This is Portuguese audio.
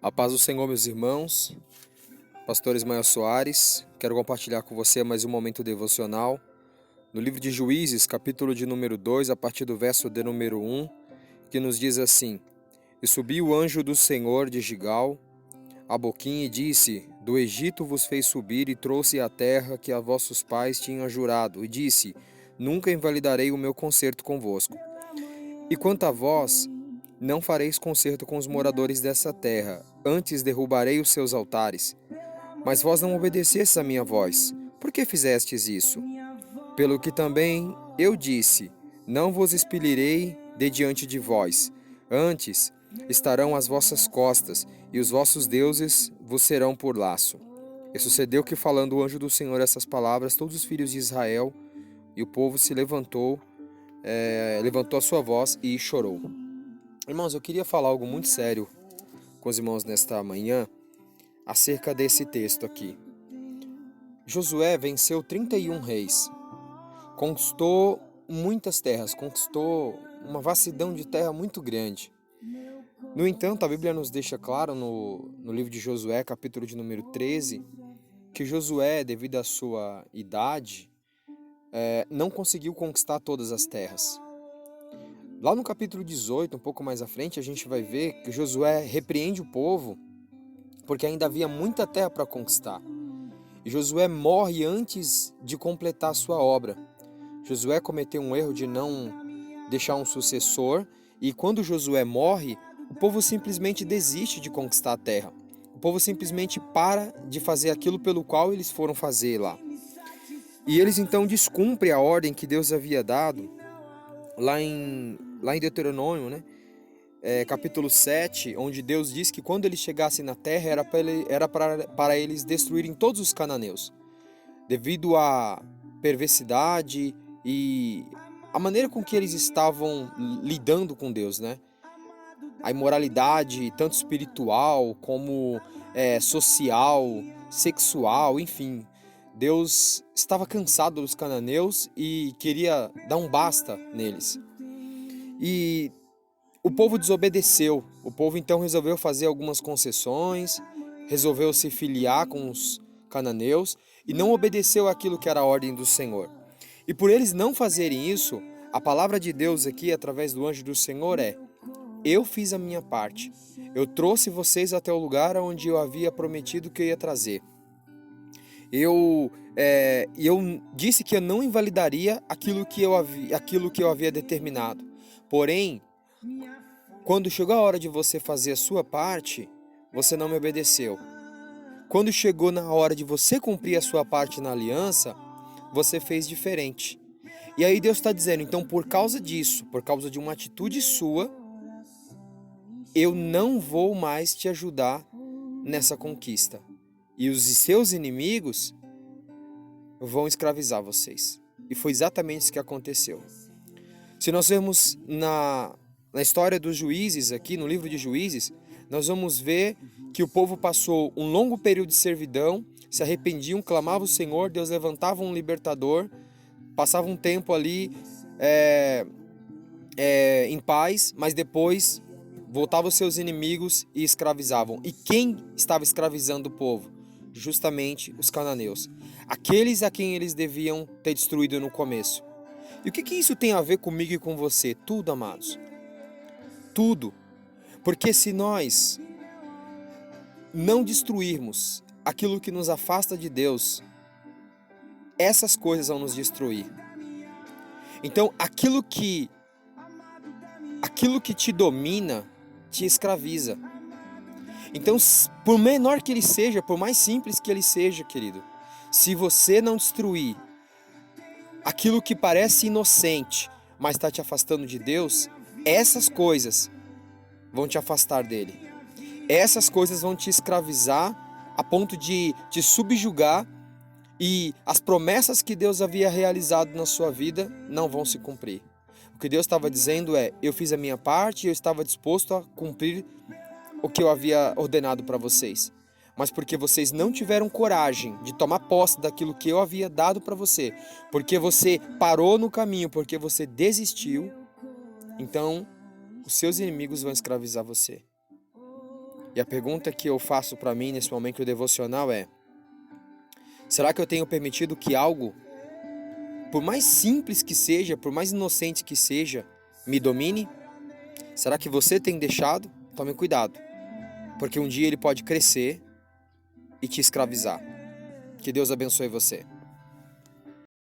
A paz do Senhor, meus irmãos, pastor Ismael Soares, quero compartilhar com você mais um momento devocional no livro de Juízes, capítulo de número 2, a partir do verso de número 1, que nos diz assim: E subiu o anjo do Senhor de Gigal a Boquim e disse: Do Egito vos fez subir e trouxe a terra que a vossos pais tinham jurado, e disse: Nunca invalidarei o meu concerto convosco. E quanto a vós, não fareis concerto com os moradores dessa terra, antes derrubarei os seus altares. Mas vós não obedecestes à minha voz. Por que fizestes isso? Pelo que também eu disse: Não vos expelirei de diante de vós. Antes estarão às vossas costas, e os vossos deuses vos serão por laço. E sucedeu que, falando o anjo do Senhor essas palavras, todos os filhos de Israel e o povo se levantou a sua voz e chorou. Irmãos, eu queria falar algo muito sério com os irmãos nesta manhã acerca desse texto aqui. Josué venceu 31 reis, conquistou muitas terras, conquistou uma vastidão de terra muito grande. No entanto, a Bíblia nos deixa claro no livro de Josué, capítulo de número 13, que Josué, devido à sua idade, não conseguiu conquistar todas as terras. Lá no capítulo 18, um pouco mais à frente, a gente vai ver que Josué repreende o povo porque ainda havia muita terra para conquistar. E Josué morre antes de completar a sua obra. Josué cometeu um erro de não deixar um sucessor, e quando Josué morre, o povo simplesmente desiste de conquistar a terra. O povo simplesmente para de fazer aquilo pelo qual eles foram fazer lá. E eles então descumprem a ordem que Deus havia dado lá em Deuteronômio, né? Capítulo 7, onde Deus diz que quando eles chegassem na terra era para eles destruírem todos os cananeus, devido à perversidade e a maneira com que eles estavam lidando com Deus, né? A imoralidade, tanto espiritual como social, sexual, enfim. Deus estava cansado dos cananeus e queria dar um basta neles. E o povo desobedeceu. O povo então resolveu fazer algumas concessões, resolveu se filiar com os cananeus e não obedeceu aquilo que era a ordem do Senhor. E por eles não fazerem isso, a palavra de Deus aqui, através do anjo do Senhor, eu fiz a minha parte. Eu trouxe vocês até o lugar onde eu havia prometido que eu ia trazer. Eu disse que eu não invalidaria aquilo que eu havia determinado. Porém, quando chegou a hora de você fazer a sua parte, você não me obedeceu. Quando chegou na hora de você cumprir a sua parte na aliança, você fez diferente. E aí Deus está dizendo, então por causa disso, por causa de uma atitude sua, eu não vou mais te ajudar nessa conquista. E os seus inimigos vão escravizar vocês. E foi exatamente isso que aconteceu. Se nós vermos na história dos juízes aqui, no livro de Juízes, nós vamos ver que o povo passou um longo período de servidão, se arrependiam, clamavam ao Senhor, Deus levantava um libertador, passava um tempo ali em paz, mas depois voltavam os seus inimigos e escravizavam. E quem estava escravizando o povo? Justamente os cananeus. Aqueles a quem eles deviam ter destruído no começo. E o que isso tem a ver comigo e com você? Tudo, amados. Tudo. Porque se nós não destruirmos aquilo que nos afasta de Deus, essas coisas vão nos destruir. Então, aquilo que te domina, te escraviza. Então, por menor que ele seja, por mais simples que ele seja, querido, se você não destruir aquilo que parece inocente, mas está te afastando de Deus, essas coisas vão te afastar dele. Essas coisas vão te escravizar a ponto de te subjugar, e as promessas que Deus havia realizado na sua vida não vão se cumprir. O que Deus estava dizendo eu fiz a minha parte e eu estava disposto a cumprir o que eu havia ordenado para vocês. Mas porque vocês não tiveram coragem de tomar posse daquilo que eu havia dado para você, porque você parou no caminho, porque você desistiu, então os seus inimigos vão escravizar você. E a pergunta que eu faço para mim nesse momento devocional é: será que eu tenho permitido que algo, por mais simples que seja, por mais inocente que seja, me domine? Será que você tem deixado? Tome cuidado, porque um dia ele pode crescer e te escravizar. Que Deus abençoe você.